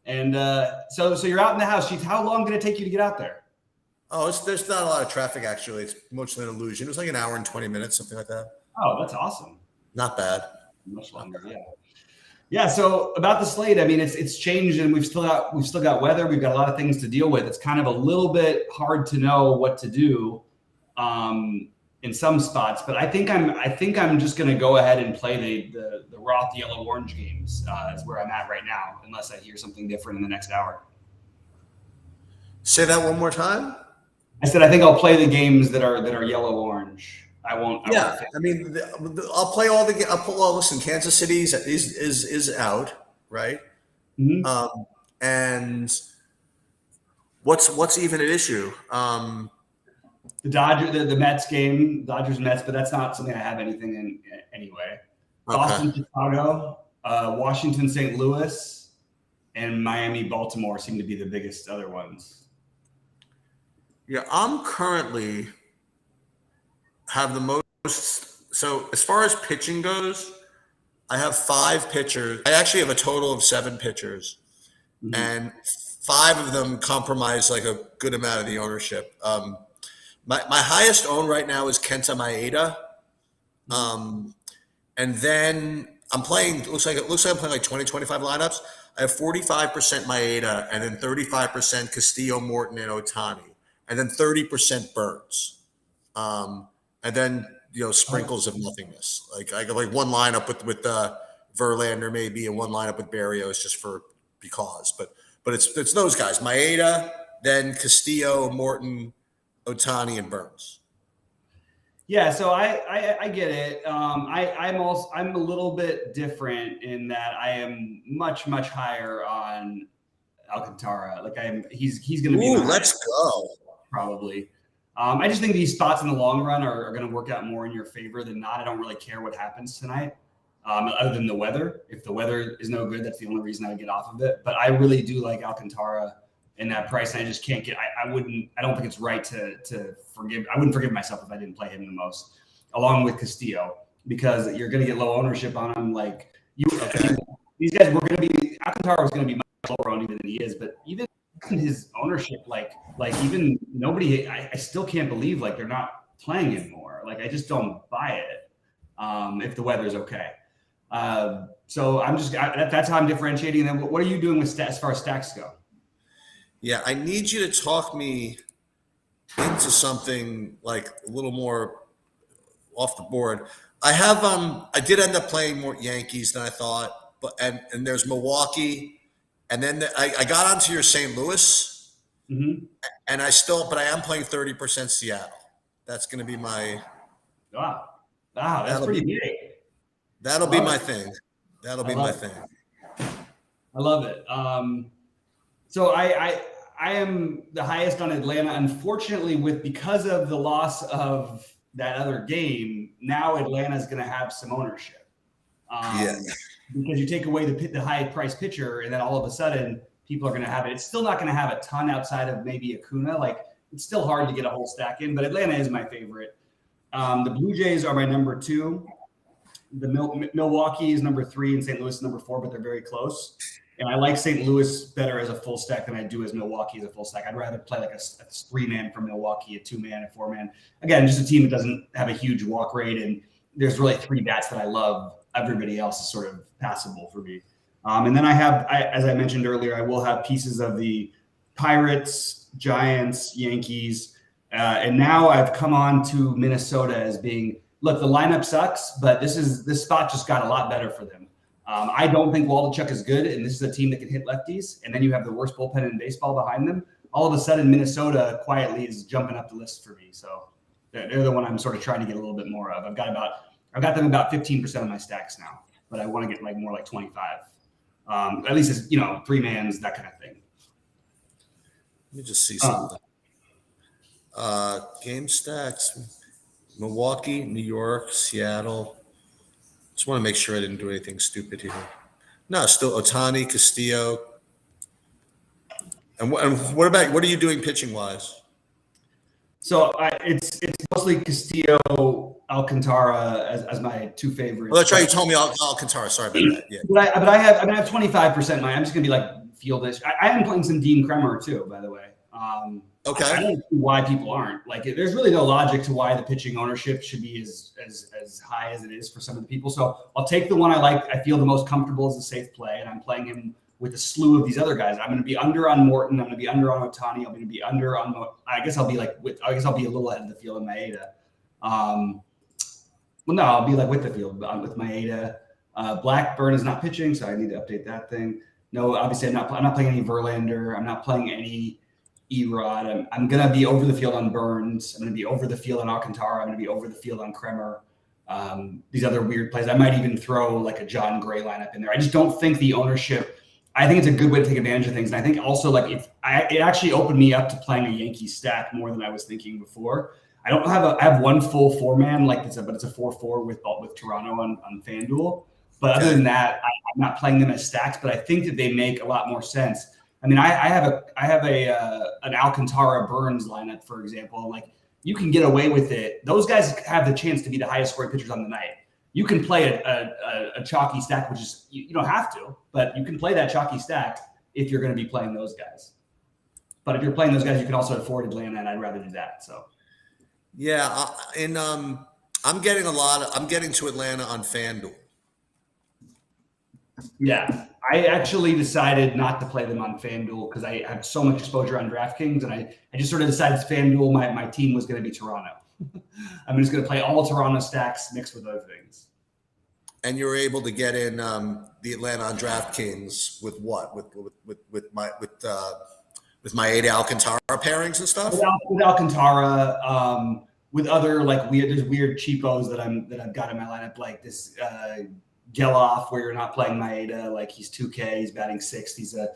And so you're out in the house. How long did it take you to get out there? Oh, there's not a lot of traffic, actually. It's mostly an illusion. It was like an hour and 20 minutes, something like that. Oh, that's awesome. Not bad. Much longer, yeah. Yeah, so about the slate, I mean, it's changed, and we've still got weather. We've got a lot of things to deal with. It's kind of a little bit hard to know what to do in some spots, but I think I'm just going to go ahead and play the Roth yellow orange games is where I'm at right now, unless I hear something different in the next hour. Say that one more time. I said I think I'll play the games that are yellow orange. I won't. I mean, I'll play all the. Well, listen, Kansas City is out, right? Mm-hmm. And what's even an issue? The Mets game, Dodgers Mets, but that's not something I have anything in anyway. Okay. Boston, Chicago, Washington, St. Louis, and Miami, Baltimore seem to be the biggest other ones. Yeah, I'm currently have the most. So as far as pitching goes, I have 5 pitchers. I actually have a total of 7 pitchers, and 5 of them compromise like a good amount of the ownership. My highest own right now is Kenta Maeda, and then I'm playing. It looks like I'm playing like 20-25 lineups. I have 45% Maeda, and then 35% Castillo, Morton, and Ohtani, and then 30% Burns, and then sprinkles of nothingness. Like I got like one lineup with Verlander maybe, and one lineup with Barrios just because. But it's those guys: Maeda, then Castillo, Morton, Ohtani, and Burns. Yeah, so I get it. I'm a little bit different in that I am much higher on Alcantara. Like he's going to be. Let's go. Probably. I just think these spots in the long run are going to work out more in your favor than not. I don't really care what happens tonight, other than the weather. If the weather is no good, that's the only reason I would get off of it. But I really do like Alcantara in that price. And I just can't get. I don't think it's right to forgive. I wouldn't forgive myself if I didn't play him the most, along with Castillo, because you're going to get low ownership on him. Like these guys were going to be. Alcantara was going to be much lower owned even than he is, but even his ownership, like even nobody, I still can't believe like they're not playing anymore. Like I just don't buy it if the weather's okay. So that's how I'm differentiating them. What are you doing with as far as stacks go? Yeah, I need you to talk me into something like a little more off the board. I have I did end up playing more Yankees than I thought, but and there's Milwaukee. And then I got onto your St. Louis, and but I am playing 30% Seattle. That's going to be my. Wow, that's pretty big. That'll be my thing. That'll be my thing. I love it. So I am the highest on Atlanta. Unfortunately, because of the loss of that other game, now Atlanta is going to have some ownership. Because you take away the high price pitcher, and then all of a sudden people are going to have it. It's still not going to have a ton outside of maybe Acuna. Like it's still hard to get a whole stack in, but Atlanta is my favorite. The Blue Jays are my number 2. The Milwaukee is number 3, and St. Louis is number 4, but they're very close. And I like St. Louis better as a full stack than I do as Milwaukee as a full stack. I'd rather play like a 3-man from Milwaukee, a 2-man, a 4-man. Again, just a team that doesn't have a huge walk rate, and there's really 3 bats that I love. Everybody else is sort of passable for me. And then as I mentioned earlier, I will have pieces of the Pirates, Giants, Yankees. And now I've come on to Minnesota as being, look, the lineup sucks, but this spot just got a lot better for them. I don't think Waldichuk is good, and this is a team that can hit lefties. And then you have the worst bullpen in baseball behind them. All of a sudden, Minnesota quietly is jumping up the list for me. So they're the one I'm sort of trying to get a little bit more of. I've got them about 15% of my stacks now, but I want to get more like 25. At least it's 3-mans, that kind of thing. Let me just see something. Game stacks: Milwaukee, New York, Seattle. Just want to make sure I didn't do anything stupid here. No, still Ohtani, Castillo. And what are you doing pitching wise? So it's mostly Castillo, Alcantara as my two favorites. Well, that's right. You told me Alcantara. Sorry about that. Yeah. But I have 25% mine. I'm just gonna be like fieldish. I am playing some Dean Kremer too, by the way. Okay. I don't see why people aren't like. There's really no logic to why the pitching ownership should be as high as it is for some of the people. So I'll take the one I like. I feel the most comfortable as a safe play, and I'm playing him with a slew of these other guys. I'm going to be under on Morton. I'm going to be under on Ohtani. I'm going to be under on. I guess I'll be a little ahead of the field in Maeda. Well, no, I'll be like with the field with Maeda. Blackburn is not pitching, so I need to update that thing. No, obviously I'm not playing any Verlander. I'm not playing any Erod. I'm going to be over the field on Burns. I'm going to be over the field on Alcantara. I'm going to be over the field on Kremer. These other weird plays. I might even throw like a John Gray lineup in there. I just don't think the ownership. I think it's a good way to take advantage of things. And I think also like it actually opened me up to playing a Yankee stack more than I was thinking before. I have one full 4-man like this, but it's a 4-4 with Toronto on FanDuel. But other than that, I'm not playing them as stacks. But I think that they make a lot more sense. I mean, I have an Alcantara Burns lineup, for example. Like you can get away with it. Those guys have the chance to be the highest scoring pitchers on the night. You can play a chalky stack, which is you don't have to, but you can play that chalky stack if you're going to be playing those guys. But if you're playing those guys, you can also afford Atlanta, and I'd rather do that. So, yeah, I'm getting to Atlanta on FanDuel. Yeah, I actually decided not to play them on FanDuel because I have so much exposure on DraftKings, and I just sort of decided FanDuel, my team was going to be Toronto. I'm just going to play all Toronto stacks mixed with other things. And you're able to get in the Atlanta on DraftKings with what? With my 8 Alcantara pairings and stuff. With Alcantara, with other like weird cheapos that I've got in my lineup, like this Geloff, where you're not playing Maeda, like he's 2K, he's batting 6th. He's a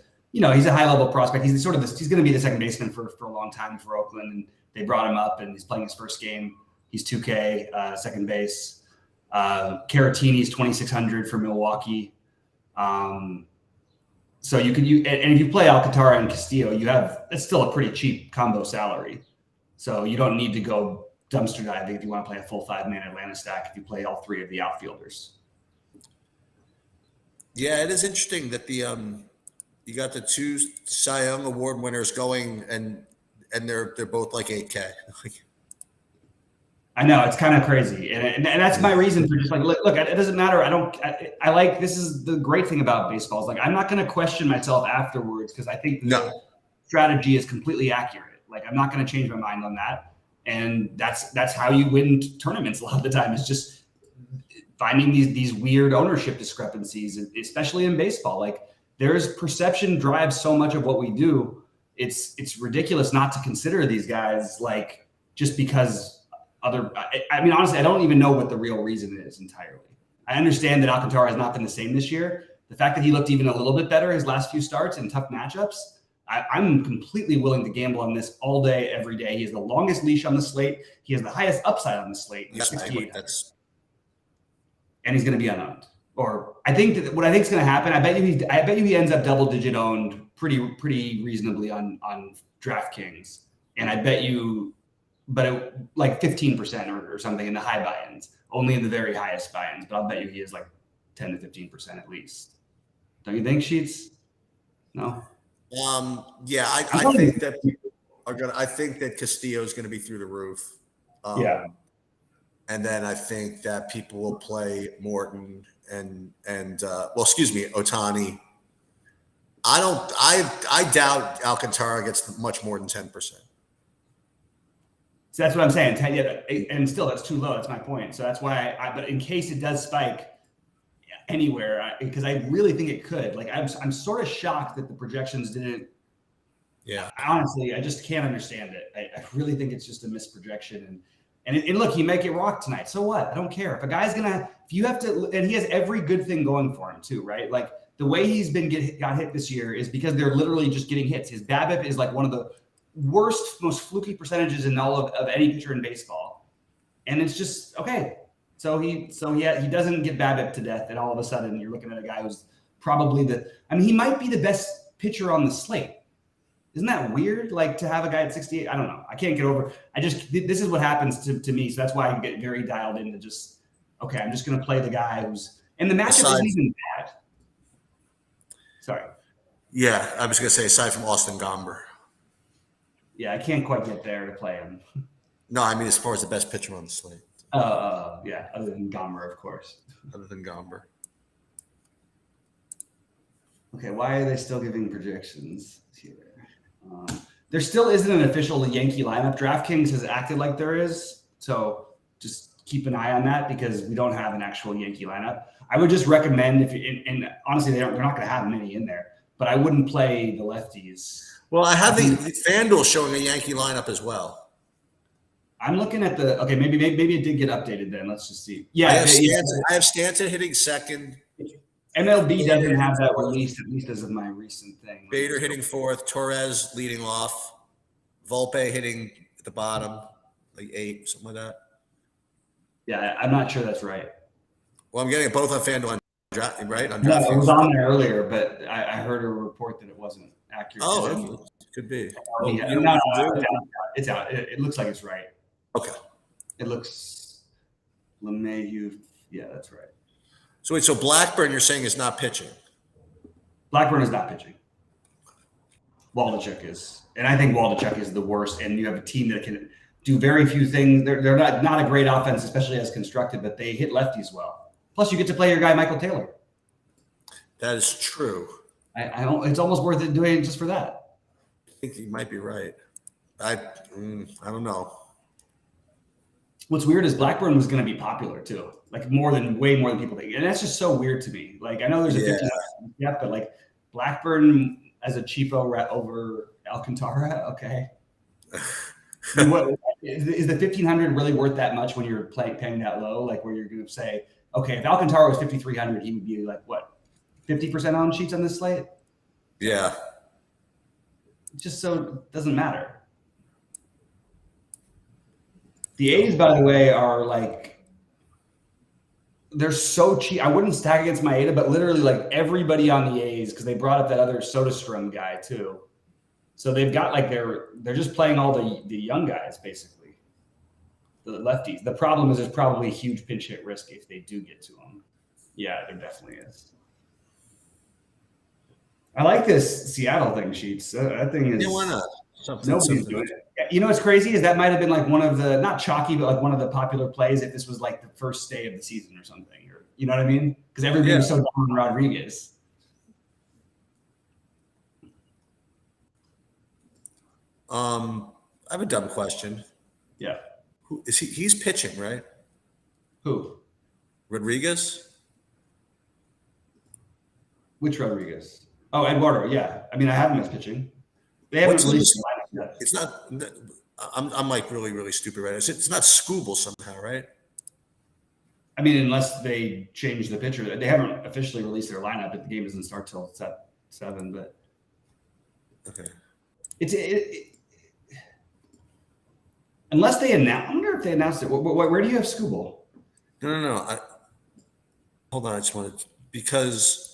high level prospect. He's going to be the second baseman for a long time for Oakland, and they brought him up, and he's playing his first game. He's 2K, second base. Caratini's 2,600 for Milwaukee. So and if you play Alcantara and Castillo, it's still a pretty cheap combo salary. So you don't need to go dumpster diving if you want to play a full 5-man Atlanta stack if you play all 3 of the outfielders. Yeah, it is interesting that you got the 2 Cy Young Award winners going, and they're both like 8K. I know, it's kind of crazy, and that's my reason for just like look. It doesn't matter. I like, this is the great thing about baseball is like I'm not going to question myself afterwards because I think the strategy is completely accurate. Like I'm not going to change my mind on that, and that's how you win tournaments a lot of the time. It's just finding these weird ownership discrepancies, especially in baseball. Like there's perception drives so much of what we do. It's ridiculous not to consider these guys like just because. I mean, honestly, I don't even know what the real reason is entirely. I understand that Alcantara has not been the same this year. The fact that he looked even a little bit better his last few starts in tough matchups, I'm completely willing to gamble on this all day, every day. He has the longest leash on the slate. He has the highest upside on the slate. Yeah, and he's going to be unowned. Or I think that what I think is going to happen, I bet you he ends up double-digit owned pretty reasonably on DraftKings. And I bet you, but like 15% or something in the high buy-ins, only in the very highest buy-ins. But I'll bet you he is like 10 to 15% at least. Don't you think, Sheets? No. Yeah, I think that people are gonna. I think that Castillo is going to be through the roof. Yeah. And then I think that people will play Morton and Ohtani. I doubt Alcantara gets much more than 10%. So that's what I'm saying. 10, yeah, and still that's too low. That's my point. So that's why but in case it does spike anywhere, because I really think it could. Like I'm sort of shocked that the projections didn't. Yeah. Honestly, I just can't understand it. I really think it's just a misprojection. And look, he might get rocked tonight. So what? I don't care. If a guy's if you have to, and he has every good thing going for him too, right? Like the way he's been got hit this year is because they're literally just getting hits. His BABIP is like one of the worst, most fluky percentages in all of any pitcher in baseball. And it's just, okay. So he doesn't get BABIP to death, and all of a sudden you're looking at a guy who's probably he might be the best pitcher on the slate. Isn't that weird? Like to have a guy at 68? I don't know. I can't get over. This is what happens to me. So that's why I get very dialed into just, okay, I'm just going to play the guy who's, and the matchup isn't even bad. Sorry. Yeah, I was going to say, aside from Austin Gomber. Yeah, I can't quite get there to play him. No, I mean, as far as the best pitcher on the slate. Yeah, other than Gomber, of course. Other than Gomber. Okay, why are they still giving projections here? There still isn't an official Yankee lineup. DraftKings has acted like there is, so just keep an eye on that because we don't have an actual Yankee lineup. I would just recommend and honestly, they're not going to have many in there, but I wouldn't play the lefties. Well, I have the FanDuel showing a Yankee lineup as well. I'm looking at okay, maybe it did get updated then. Let's just see. Yeah, I have Stanton hitting second. MLB doesn't have that released, at least as of my recent thing. Bader hitting fourth, Torres leading off, Volpe hitting at the bottom, like 8, something like that. Yeah, I'm not sure that's right. Well, I'm getting it both on FanDuel and right? No, it was on there earlier, but I heard a report that it wasn't accurate. Oh, it could be. No, it's out. It looks like it's right. Okay. It looks LeMahieu. Yeah, that's right. So wait, so Blackburn you're saying is not pitching? Blackburn is not pitching. Waldachuk is. And I think Waldachuk is the worst. And you have a team that can do very few things. They're not a great offense, especially as constructed, but they hit lefties well. Plus, you get to play your guy, Michael Taylor. That is true. I don't. It's almost worth it doing it just for that. I think you might be right. I don't know. What's weird is Blackburn was going to be popular too, like way more than people think, and that's just so weird to me. Like I know there's a 50 step, but like Blackburn as a cheapo over Alcantara, okay. I mean, what is the 1,500 really worth that much when you're paying that low? Like where you're going to say, okay, if Alcantara was 5,300, he would be like what 50% on sheets on this slate? Yeah. Just so it doesn't matter. The A's, by the way, are like, they're so cheap. I wouldn't stack against Maeda, but literally like everybody on the A's, because they brought up that other Soderstrom guy too. So they've got like, they're just playing all the young guys, basically. The lefties. The problem is there's probably a huge pinch hit risk if they do get to them. Yeah, there definitely is. I like this Seattle thing, Sheets. That thing is. Yeah, why not? Nobody's doing it. You know what's crazy is that might have been like one of the, not chalky, but like one of the popular plays if this was like the first day of the season or something. Or you know what I mean? Because everybody was so down on Rodriguez. I have a dumb question. Yeah. Who is he? He's pitching, right? Who? Rodriguez? Which Rodriguez? Oh, Eduardo. Yeah. I mean, I have him as pitching. They haven't released the lineup yet. It's not. I'm like really, really stupid, right? It's not Scooble somehow, right? I mean, unless they change the pitcher. They haven't officially released their lineup, but the game doesn't start till 7. But okay. Unless they announce. I wonder if they announced it. Where do you have Scooble? No. Hold on. I just wanted because.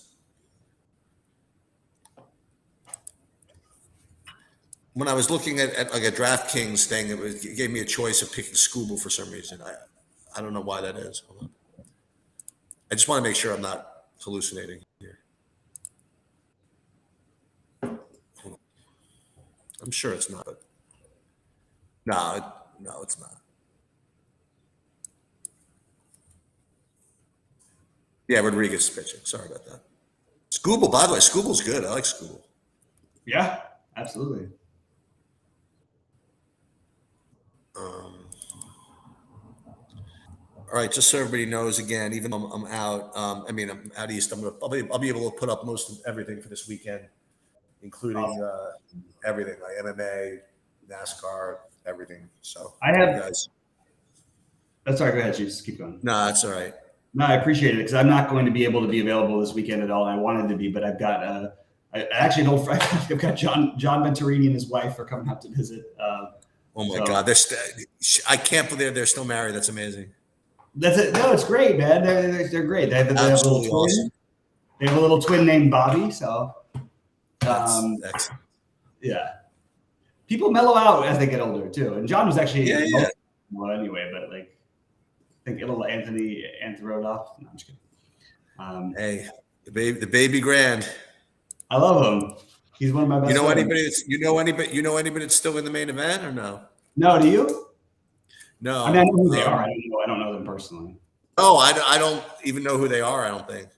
When I was looking at like a DraftKings thing, it gave me a choice of picking Scooble for some reason. I don't know why that is. Hold on. I just want to make sure I'm not hallucinating here. I'm sure it's not. But no, it's not. Yeah, Rodriguez is pitching. Sorry about that. Scooble, by the way, Scooble's good. I like Scooble. Yeah, absolutely. All right, just so everybody knows, again, even though I'm out, I'm out east. I'll be able to put up most of everything for this weekend, including everything like MMA, NASCAR, everything. So I have guys. That's all right. Go ahead, Chiefs. Keep going. No, that's all right. No, I appreciate it because I'm not going to be able to be available this weekend at all. And I wanted to be, but I've got I've got John Venturini and his wife are coming out to visit. Oh my God, I can't believe they're still married. That's amazing. That's it. No, it's great, man. They're great. They have a little twin. Awesome. They have a little twin named Bobby. So, excellent. Yeah. people mellow out as they get older too. And John was actually well anyway, but like I think little Anthony Anthrodov. No, I'm just kidding. Hey, the baby grand. I love him. He's one of my best. You know friends. anybody that's still in the main event or no? No, do you? No. I mean, I know who they are. I don't know them personally. Oh, I don't even know who they are. I don't think.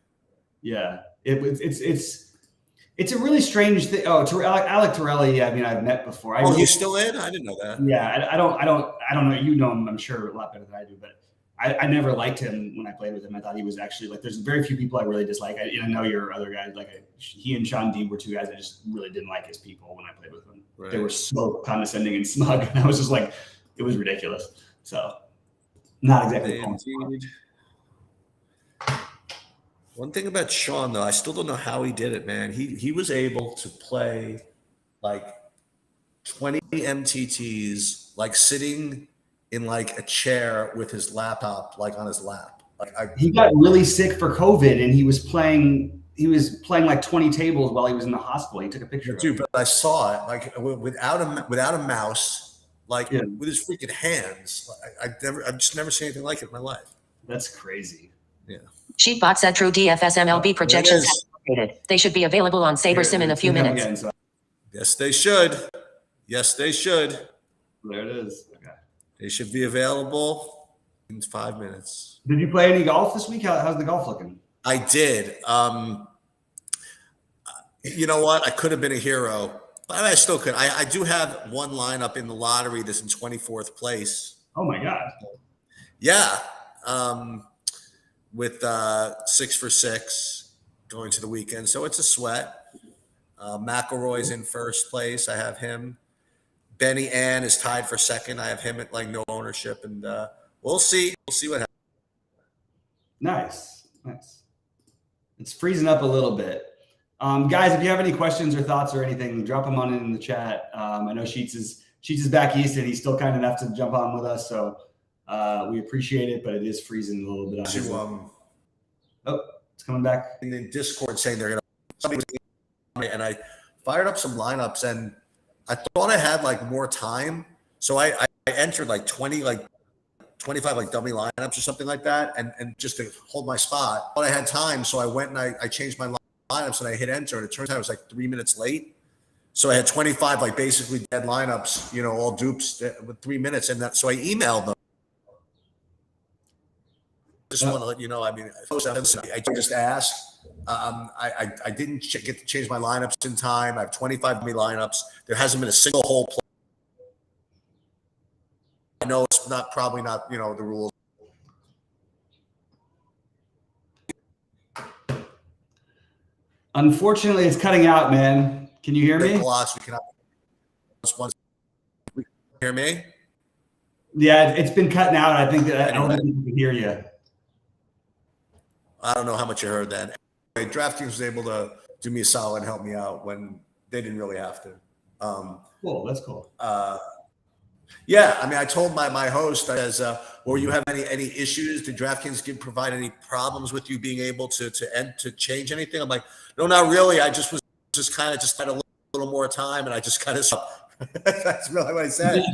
Yeah, it's a really strange thing. Oh, Alec Torelli. I mean, I've met before. He's still in? I didn't know that. Yeah, I don't know. You know him, I'm sure, a lot better than I do. But I never liked him when I played with him. I thought he was actually like. There's very few people I really dislike. I know your other guys. Like he and Sean D were two guys I just really didn't like as people when I played with them. Right. They were so condescending and smug, and I was just like, it was ridiculous. So, not exactly. One thing about Sean, though, I still don't know how he did it, man. He was able to play like 20 MTTs, like sitting in like a chair with his laptop, like on his lap. He got really sick for COVID, and he was playing like 20 tables while he was in the hospital. He took a picture. Dude, but I saw it like without a mouse, like with his freaking hands. I've just never seen anything like it in my life. That's crazy. Yeah. Sheetbot said true DFS MLB projections have updated. They should be available on SaberSim in a few minutes. Again, so. Yes, they should. Yes, they should. There it is. Okay. They should be available in 5 minutes. Did you play any golf this week? How's the golf looking? I did. You know what? I could have been a hero, but I still could. I do have one lineup in the lottery that's in 24th place. Oh my God. Yeah. With 6 for 6 going to the weekend. So it's a sweat. McElroy's in first place. I have him. Benny Ann is tied for second. I have him at like no ownership, and we'll see. We'll see what happens. Nice. It's freezing up a little bit. Guys, if you have any questions or thoughts or anything, drop them on in the chat. I know Sheets is back east, and he's still kind enough to jump on with us. So we appreciate it, but it is freezing a little bit. It's coming back. In the Discord saying they're going to, and I fired up some lineups, and I thought I had like more time. So I entered like 25 like dummy lineups or something like that. And just to hold my spot, but I had time. So I went and I changed my lineups and I hit enter, and it turns out I was like 3 minutes late. So I had 25 like basically dead lineups, all dupes with 3 minutes. And so I emailed them. Just want to let you know. I mean, I just asked. I didn't get to change my lineups in time. I have 25 dummy lineups. There hasn't been a single hole play. I know it's probably not the rules. Unfortunately, it's cutting out, man. Can you hear me? Hear me? Yeah, it's been cutting out. I think that I don't think people can hear you. I don't know how much you heard that. Anyway, DraftKings was able to do me a solid and help me out when they didn't really have to. Cool, that's cool. Yeah, I mean, I told my host, well, you have any issues? Did DraftKings provide any problems with you being able to change anything? I'm like, no, not really. I just had a little more time, and I just kind of stopped. That's really what I said.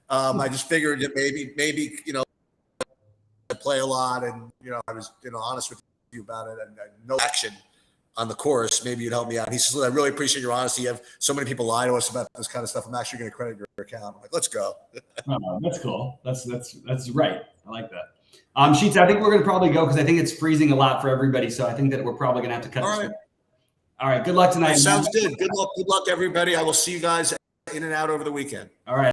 I just figured that maybe I play a lot, and I was honest with you about it, and no action on the course. Maybe you'd help me out. And he says, I really appreciate your honesty. You have so many people lie to us about this kind of stuff. I'm actually going to credit your account. I'm like, let's go. Oh, that's cool. That's right. I like that. Sheets, I think we're going to probably go because I think it's freezing a lot for everybody. So I think that we're probably going to have to cut. All right. Good luck tonight. Sounds good. Good luck, everybody. I will see you guys in and out over the weekend. All right.